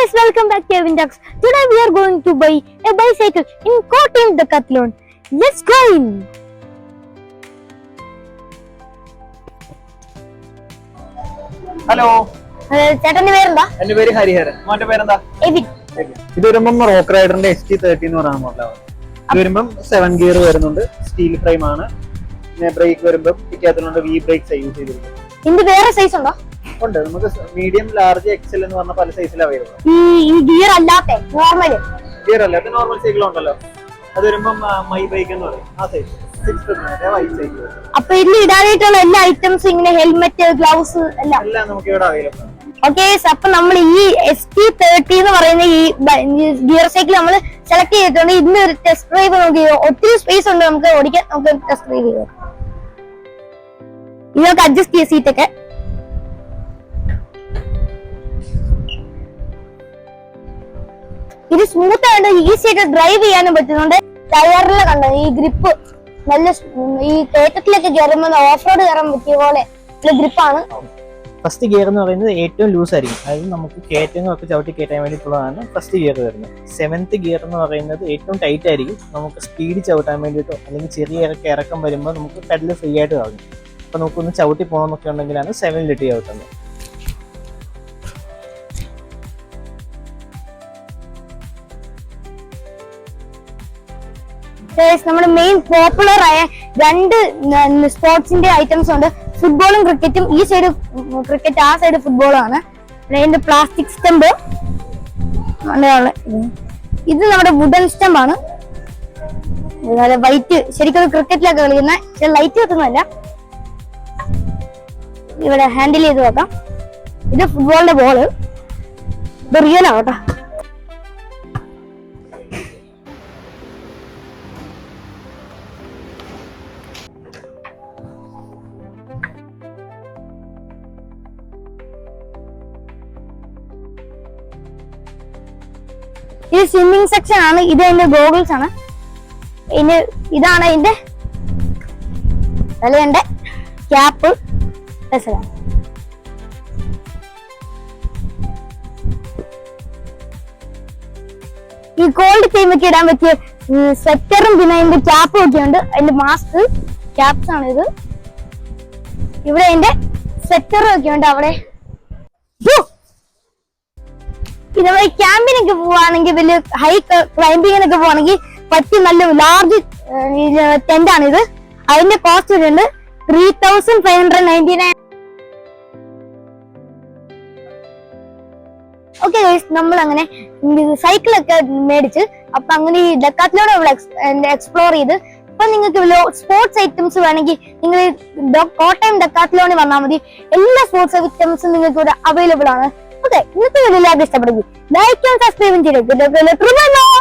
guys, welcome back to Avindax. Today we are going to buy a bicycle in Kottayam Decathlon. Let's go in. Hello, ചേട്ടന്റെ പേരെന്താ? എന്റെ പേര് ഹരിഹരൻ. മോന്റെ പേരെന്താ? എവിൻ. ഇത് വരുമ്പം റോക്ക് റൈഡറിന്റെ ST30 എന്ന് പറയുന്ന മോഡലാണ്. ഇത് വരുമ്പം 7 ഗിയർ വരുന്നുണ്ട്, സ്റ്റീൽ ഫ്രെയിം ആണ്. പിന്നെ ബ്രേക്ക് വരുമ്പം ഡിക്കാത്തലോണിന്റെ V ബ്രേക്സ് യൂസ് ചെയ്തിരിക്കുന്നത്. ഇതിന്റെ വേറെ സൈസ് ഉണ്ടോ? ഉണ്ട്, നമുക്ക് മീഡിയം, ലാർജ്, എക്സൽ എന്ന് പറഞ്ഞ പല സൈസിൽ അവൈലബിൾ ആണ്. ഈ ഗിയർ അല്ലാത്ത നോർമൽ ഗിയർ അല്ലാത്ത നോർമൽ സൈക്കിൾ ഉണ്ടല്ലോ, അത് വരുമ്പം മൈ ബൈക്ക് എന്ന് പറയും. ആ സൈസ് 6 വൈറ്റ് സൈക്കിൾ. അപ്പൊ ഇതിൽ ഇടാനായിട്ടുള്ള എല്ലാ ഐറ്റംസും ഇങ്ങനെ ഹെൽമെറ്റ്, ഗ്ലൗസ് എല്ലാം നമുക്ക് ഇവിടെ അവൈലബിൾ ആണ്. ഓക്കെ, അപ്പൊ നമ്മൾ ഈ ST30 എന്ന് പറയുന്ന ഈ ഗിയർ സൈക്കിൾ നമ്മൾ സെലക്ട് ചെയ്തിട്ടുണ്ട്. ഇന്ന് ഒരു ടെസ്റ്റ് ഡ്രൈവ് നോക്കി, ഒത്തിരി സ്പേസ് ഉണ്ട് നമുക്ക് ഓടിക്കാൻ. നമുക്ക് ടെസ്റ്റ് ഡ്രൈവ് ചെയ്ത് ഇതൊക്കെ അഡ്ജസ്റ്റ് ചെയ്യ സീറ്റൊക്കെ. ഇത് സ്മൂത്ത് ആയിട്ട് ഈസി ആയിട്ട് ഡ്രൈവ് ചെയ്യാനും പറ്റുന്നുണ്ട്. ടയറിൽ കണ്ടോ ഈ ഗ്രിപ്പ് നല്ല, ഈ കയറ്റത്തിലൊക്കെ കയറുമ്പോൾ ഓഫ് റോഡ് കയറാൻ പറ്റിയ പോലെ ഗ്രിപ്പാണ്. ഫസ്റ്റ് ഗിയർ എന്ന് പറയുന്നത് ഏറ്റവും ലൂസ് ആയിരിക്കും, അതായത് നമുക്ക് കയറ്റങ്ങളൊക്കെ ചവിട്ടി കയറ്റാൻ വേണ്ടിയിട്ടുള്ളതാണ് ഫസ്റ്റ് ഗിയർ വരുന്നത്. 7th ഗിയർ എന്ന് പറയുന്നത് ഏറ്റവും ടൈറ്റ് ആയിരിക്കും, നമുക്ക് സ്പീഡ് ചവിട്ടാൻ വേണ്ടിയിട്ടോ അല്ലെങ്കിൽ ചെറിയ ഇറക്കം വരുമ്പോൾ നമുക്ക് പെഡൽ ഫ്രീ ആയിട്ട് കളഞ്ഞു. അപ്പോൾ നമുക്കൊന്ന് ചവിട്ടി പോകണമെന്നൊക്കെ ഉണ്ടെങ്കിലാണ് 7ലിട്ട് ചവിട്ടുന്നത്. നമ്മുടെ മെയിൻ പോപ്പുലർ ആയ രണ്ട് സ്പോർട്സിന്റെ ഐറ്റംസ് ഉണ്ട്, ഫുട്ബോളും ക്രിക്കറ്റും. ഈ സൈഡ് ക്രിക്കറ്റ്, ആ സൈഡ് ഫുട്ബോളും ആണ്. അതിന്റെ പ്ലാസ്റ്റിക് സ്റ്റംപ്, ഇത് നമ്മുടെ വുഡൻ സ്റ്റംപ് ആണ്. വൈറ്റ്, ശരിക്കും ക്രിക്കറ്റിലൊക്കെ കളിക്കുന്ന, പക്ഷെ ലൈറ്റ് വെക്കുന്നതല്ല. ഇവിടെ ഹാൻഡിൽ ചെയ്ത് വെക്കാം. ഇത് ഫുട്ബോളിന്റെ ബോള്, ഇത് റിയൽ ആവട്ടെ. ഇത് സ്വിമ്മിങ് സെക്ഷൻ ആണ്. ഇത് അതിന്റെ ഗോഗിൾസ് ആണ്. ഇതാണ് അതിന്റെ തലയുടെ ക്യാപ്പ്. ഈ കോൾഡ് ടൈമൊക്കെ ഇടാൻ പറ്റിയ സ്വെറ്ററും പിന്നെ അതിന്റെ ക്യാപ്പും ഒക്കെ ഉണ്ട്. അതിന്റെ മാസ്ക്, ക്യാപ്സ് ആണ് ഇത്. ഇവിടെ അതിന്റെ സ്വെറ്ററും ഒക്കെ ഉണ്ട്. അവിടെ നമ്മൾ ക്യാമ്പിനൊക്കെ പോവാണെങ്കിൽ, വലിയ ഹൈ ക്ലൈംബിങ്ങിനൊക്കെ പോവാണെങ്കിൽ പറ്റി നല്ല ലാർജ് ടെന്റ് ആണ് ഇത്. അതിന്റെ കോസ്റ്റ് വരുന്നുണ്ട് 3599. ഓക്കെ ഗൈസ്, നമ്മൾ അങ്ങനെ സൈക്കിളൊക്കെ മേടിച്ച് അപ്പൊ അങ്ങനെ ഈ ഡെക്കാത്ലോൺ എക്സ്പ്ലോർ ചെയ്ത്. അപ്പൊ നിങ്ങൾക്ക് സ്പോർട്സ് ഐറ്റംസ് വേണമെങ്കിൽ നിങ്ങൾ കോട്ടയം ഡെക്കാത്ലോണിൽ വന്നാൽ മതി. എല്ലാ സ്പോർട്സ് ഐറ്റംസും നിങ്ങൾക്ക് ഇവിടെ അവൈലബിൾ ആണ്. ഓക്കെ, ഇന്നത്തെ വീഡിയോ എല്ലാവർക്കും ഇഷ്ടപ്പെടുന്നു. ലൈക്ക് ആൻഡ് സബ്സ്ക്രൈബ് ചെയ്തേക്കും.